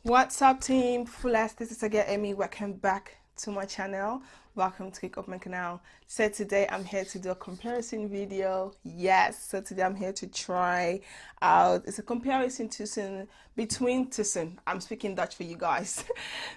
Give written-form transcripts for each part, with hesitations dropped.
What's up, team? Fullest, this is again Amy. Welcome back to my channel. Welcome to KIKO my canal. So today I'm here to do a comparison video. Yes, so today I'm here to try out, it's a comparison between I'm speaking Dutch for you guys,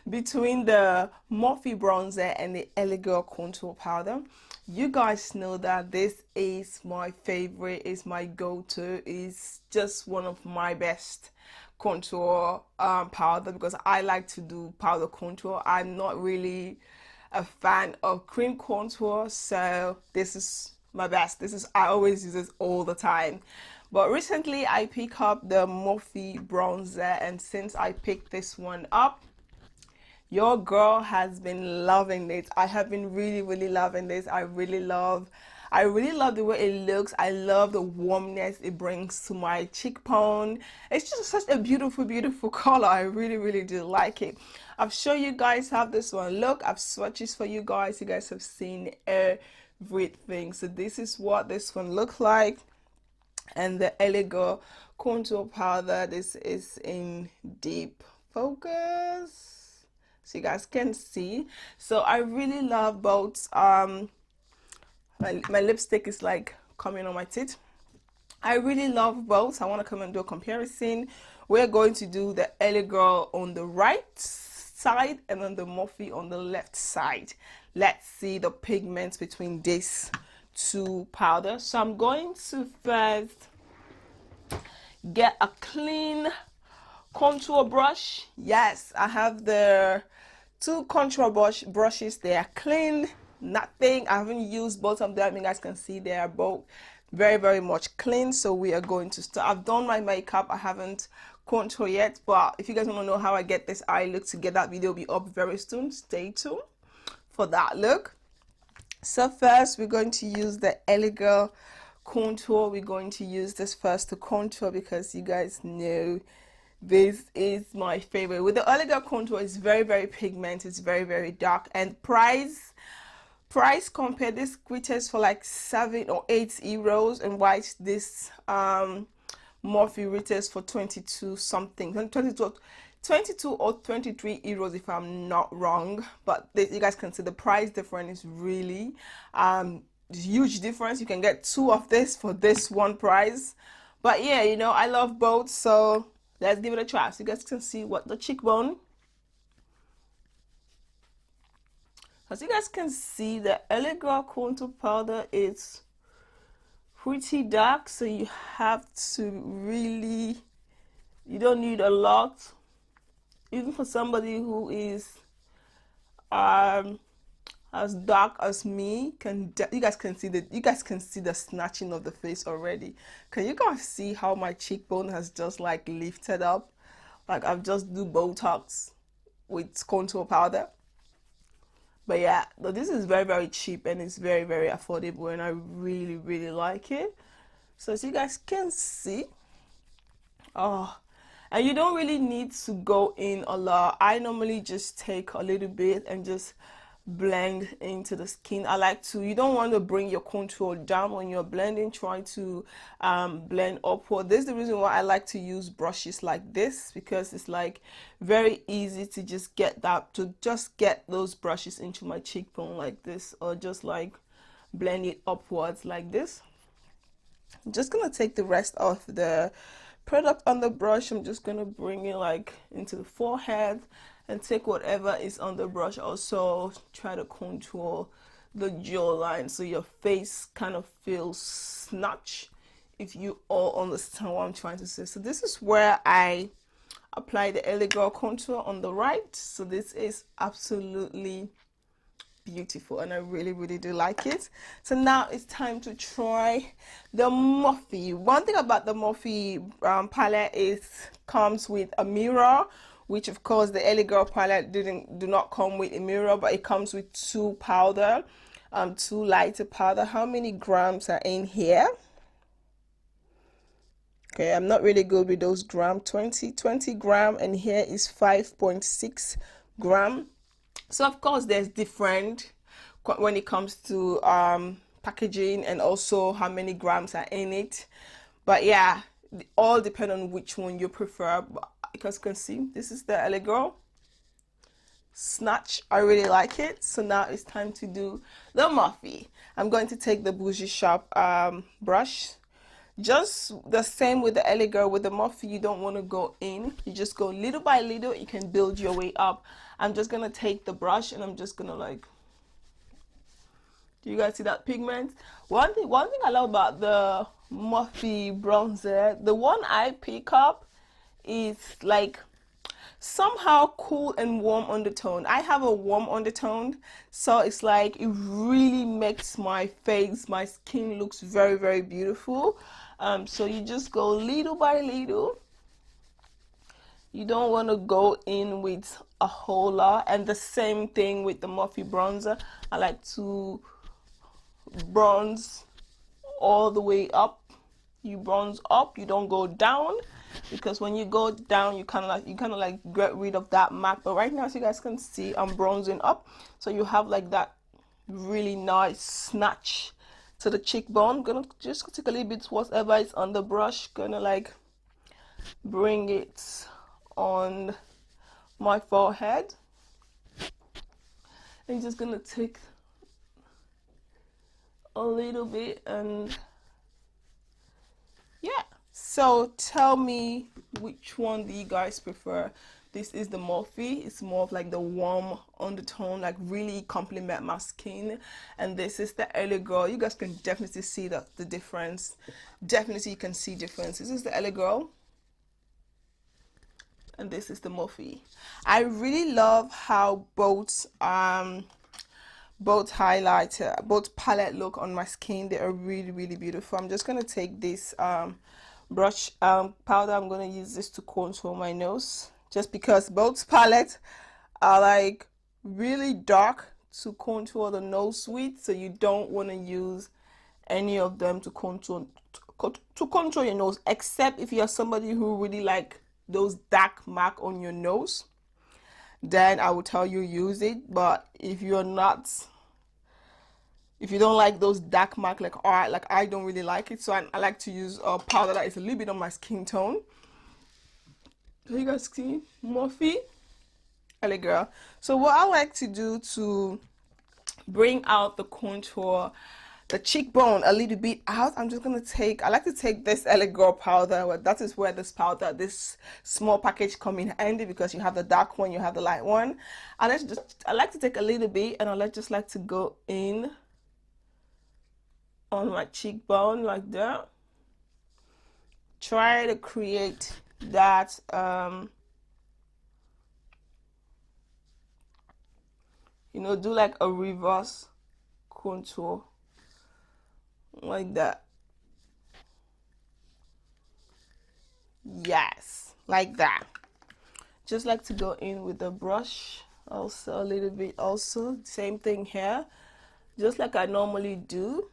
between the Morphe Bronzer and the LA contour powder. You guys know that this is my favorite, is my go-to, is just one of my best contour powder, because I like to do powder contour. I'm not really a fan of cream contour, so this is my best. I always use this all the time. But recently I picked up the Morphe Bronzer, and since I picked this one up, your girl has been loving it. I have been really loving this. I really love the way it looks. I love the warmness it brings to my cheekbone. It's just such a beautiful color. I really do like it. I've shown you guys how this one look. I've swatches for you guys. You guys have seen everything. So this is what this one looks like. And the LA contour powder, this is in deep focus, so you guys can see. So I really love both. My lipstick is like coming on my teeth. I really love both. I want to come and do a comparison. We're going to do the LA Girl on the right side and then the Morphe on the left side. Let's see the pigments between these two powders. So I'm going to first get a clean contour brush. Yes, I have the two contour brushes. They are clean, nothing. I haven't used both of them. You guys can see they are both very much clean. So we are going to start. I've done my makeup. I haven't contour yet, but if you guys want to know how I get this eye look together, that video will be up very soon. Stay tuned for that look. So first we're going to use the LA contour. We're going to use this first to contour, because you guys know this is my favorite. With the LA contour, it's very pigmented, it's very dark, and price compare, this retails for like 7 or 8 euros, and whilst this Morphe retails for 22 something, 22 or 23 euros if I'm not wrong. But you guys can see the price difference is really huge difference. You can get 2 of this for this one price. But yeah, you know, I love both, so let's give it a try. So you guys can see what the cheekbone. As you guys can see, the LA contour powder is pretty dark, so you have to really, you don't need a lot. Even for somebody who is as dark as me, you guys can see the snatching of the face already. Can you guys see how my cheekbone has just like lifted up? Like I've just do Botox with contour powder. But yeah, this is very cheap, and it's very affordable, and I really like it. So as you guys can see, and you don't really need to go in a lot. I normally just take a little bit and just blend into the skin. I like to, you don't want to bring your contour down when you're blending. Try to blend upward. This is the reason why I like to use brushes like this, because it's like very easy to just get those brushes into my cheekbone like this, or just like blend it upwards like this. I'm just gonna take the rest of the product on the brush. I'm just gonna bring it like into the forehead and take whatever is on the brush. Also try to contour the jawline so your face kind of feels snatched, if you all understand what I'm trying to say. So this is where I apply the LA contour on the right. So this is absolutely beautiful, and I really do like it. So now it's time to try the Morphe. One thing about the Morphe palette is comes with a mirror, which of course the LA palette do not come with a mirror, but it comes with 2 powder, 2 lighter powder. How many grams are in here? Okay, I'm not really good with those gram. 20 gram, and here is 5.6 gram. So of course there's different when it comes to packaging, and also how many grams are in it. But yeah, all depend on which one you prefer. because you can see this is the LA Girl Snatch. I really like it. So now it's time to do the Morphe. I'm going to take the Bougie Shop brush. Just the same with the LA Girl. With the Morphe, you don't want to go in. You just go little by little. You can build your way up. I'm just going to take the brush and I'm just going to like, do you guys see that pigment? One thing I love about the Morphe Bronzer, the one I pick up is like somehow cool and warm undertone. I have a warm undertone, so it's like it really makes my face, my skin looks very, very beautiful. So you just go little by little. You don't want to go in with a whole lot. And the same thing with the Morphe Bronzer. I like to bronze all the way up. You bronze up, you don't go down, because when you go down you kind of like get rid of that mark. But right now, as you guys can see, I'm bronzing up, so you have like that really nice snatch to the cheekbone. Gonna just take a little bit whatever is on the brush, gonna like bring it on my forehead, and just gonna take a little bit. And yeah, so tell me, which one do you guys prefer? This is the Morphe. It's more of like the warm undertone, like really complement my skin. And this is the LA Girl. You guys can definitely see the difference. Definitely you can see difference. This is the LA Girl, and this is the Morphe. I really love how both highlighter, both palette look on my skin. They are really, really beautiful. I'm just gonna take this brush powder. I'm gonna use this to contour my nose, just because both palettes are like really dark to contour the nose with, so you don't want to use any of them to contour your nose, except if you're somebody who really like those dark mark on your nose, then I would tell you use it. But if you're not, if you don't like those dark mark, like I don't really like it, so I like to use a powder that is a little bit on my skin tone. So you guys see Morphe LA Girl. So what I like to do to bring out the contour, the cheekbone a little bit out, I'm just gonna take, I like to take this LA Girl powder. Well, that is where this powder, this small package come in handy, because you have the dark one, you have the light one. And I like to take a little bit, and I just like to go in on my cheekbone like that. Try to create that you know, do like a reverse contour like that. Yes, like that. Just like to go in with the brush also a little bit. Also same thing here, just like I normally do.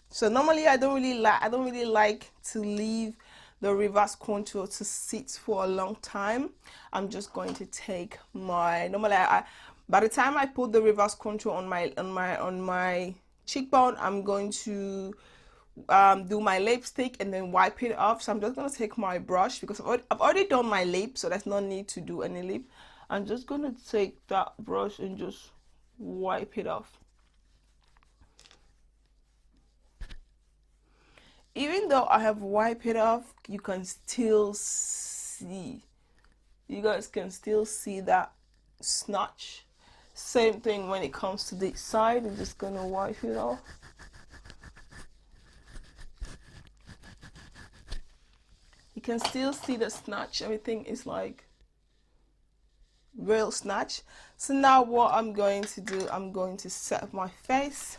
So normally I don't really like to leave the reverse contour to sit for a long time. I'm just going to take my, normally by the time I put the reverse contour on my cheekbone, I'm going to do my lipstick and then wipe it off. So I'm just going to take my brush, because I've already done my lip, so there's no need to do any lip. I'm just going to take that brush and just wipe it off. Even though I have wiped it off, you can still see, you guys can still see that snatch. Same thing when it comes to this side. I'm just gonna wipe it off. You can still see the snatch. Everything is like real snatch. So now what I'm going to do, I'm going to set my face.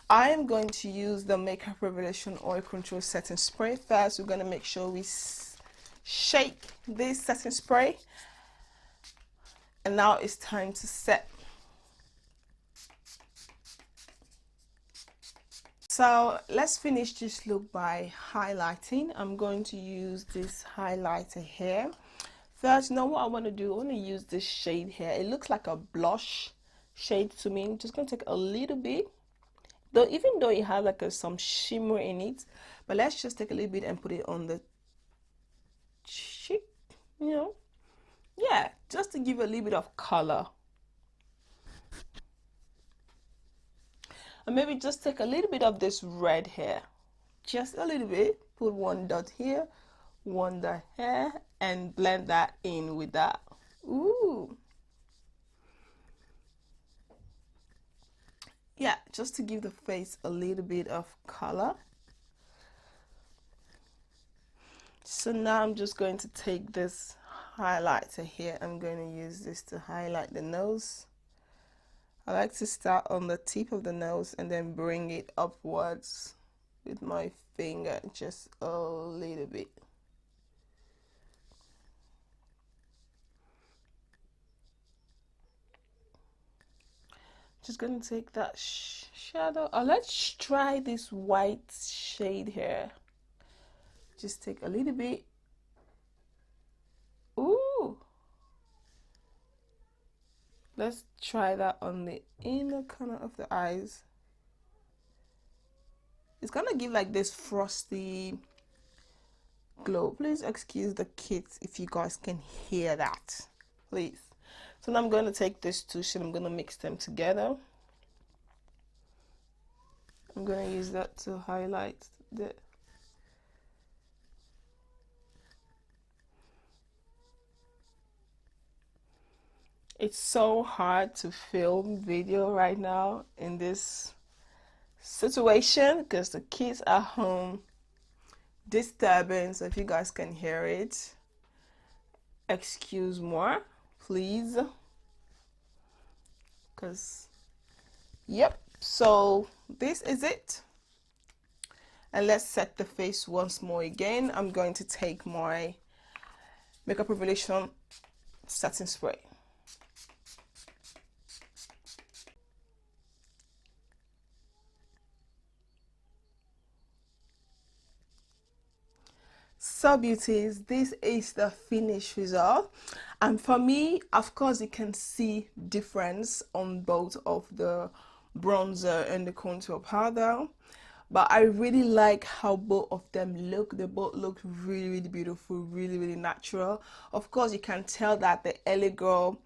I am going to use the Makeup Revelation Oil Control Setting Spray. First, we're going to make sure we shake this setting spray. And now it's time to set. So let's finish this look by highlighting. I'm going to use this highlighter here. First, you know what I want to do? I want to use this shade here. It looks like a blush shade to me. I'm just going to take a little bit. Though, even though it has like some shimmer in it, but let's just take a little bit and put it on the cheek, you know. to give a little bit of color. And maybe just take a little bit of this red here, just a little bit, put one dot here, one dot here, and blend that in with that. Ooh. Yeah, just to give the face a little bit of color. So now I'm just going to take this highlighter here. I'm going to use this to highlight the nose. I like to start on the tip of the nose and then bring it upwards with my finger just a little bit. Just gonna take that shadow. Let's try this white shade here. Just take a little bit. Ooh. Let's try that on the inner corner of the eyes. It's gonna give like this frosty glow. Please excuse the kids if you guys can hear that, please. So now I'm going to take these two and I'm going to mix them together. I'm going to use that to highlight the It's so hard to film video right now in this situation because the kids are home disturbing. So if you guys can hear it, excuse more, please. Because, yep, so this is it. And let's set the face once more again. I'm going to take my Makeup Revolution setting spray. So beauties, this is the finished result, and for me, of course, you can see difference on both of the bronzer and the contour powder, but I really like how both of them look. They both look really beautiful, really natural. Of course, you can tell that the LA Girl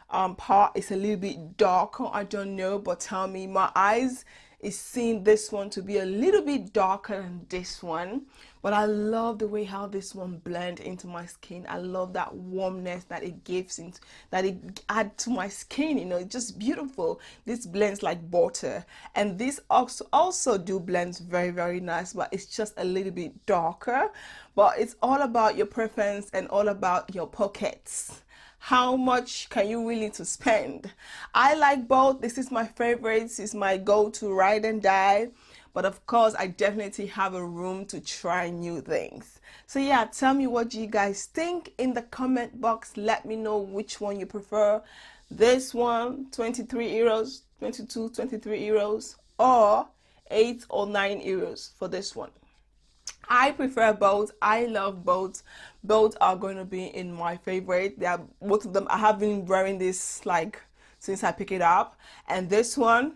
part is a little bit darker. I don't know, but tell me, my eyes is seeing this one to be a little bit darker than this one, but I love the way how this one blends into my skin. I love that warmness that it gives, that it adds to my skin. You know, it's just beautiful. This blends like butter, and this also do blends very nice, but it's just a little bit darker. But it's all about your preference and all about your pockets. How much can you willing to spend? I like both. This is my favorite. This is my go-to ride and die. But of course, I definitely have a room to try new things. So yeah, tell me what you guys think in the comment box. Let me know which one you prefer. This one, 23 euros, 22, 23 euros, or 8 or 9 euros for this one. I prefer both. I love both. Both are going to be in my favorite. They are both of them. I have been wearing this like since I picked it up, and this one,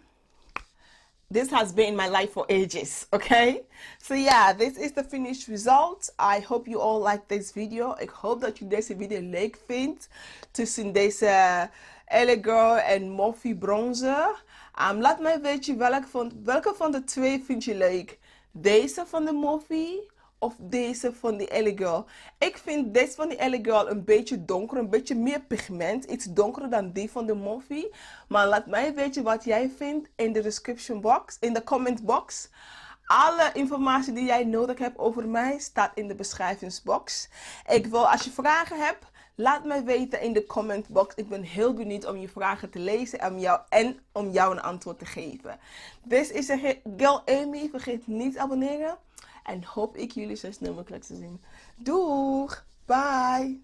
this has been in my life for ages. Okay, so yeah, this is the finished result. I hope you all like this video. Ik hoop dat jullie deze video leuk vindt tussen deze LA Girl en Morphe Bronzer. Laat mij weten welke van de twee vind je leuk. Deze van de Morphe of deze van de LA Girl. Ik vind deze van de LA Girl een beetje donker, een beetje meer pigment. Iets donkerder dan die van de Morphe. Maar laat mij weten wat jij vindt in de description box, in de comment box. Alle informatie die jij nodig hebt over mij staat in de beschrijvingsbox. Als je vragen hebt, laat mij weten in de comment box. Ik ben heel benieuwd om je vragen te lezen en om jou een antwoord te geven. Dit is de girl Amy. Vergeet niet te abonneren. En hoop ik jullie zo snel mogelijk te zien. Doeg! Bye!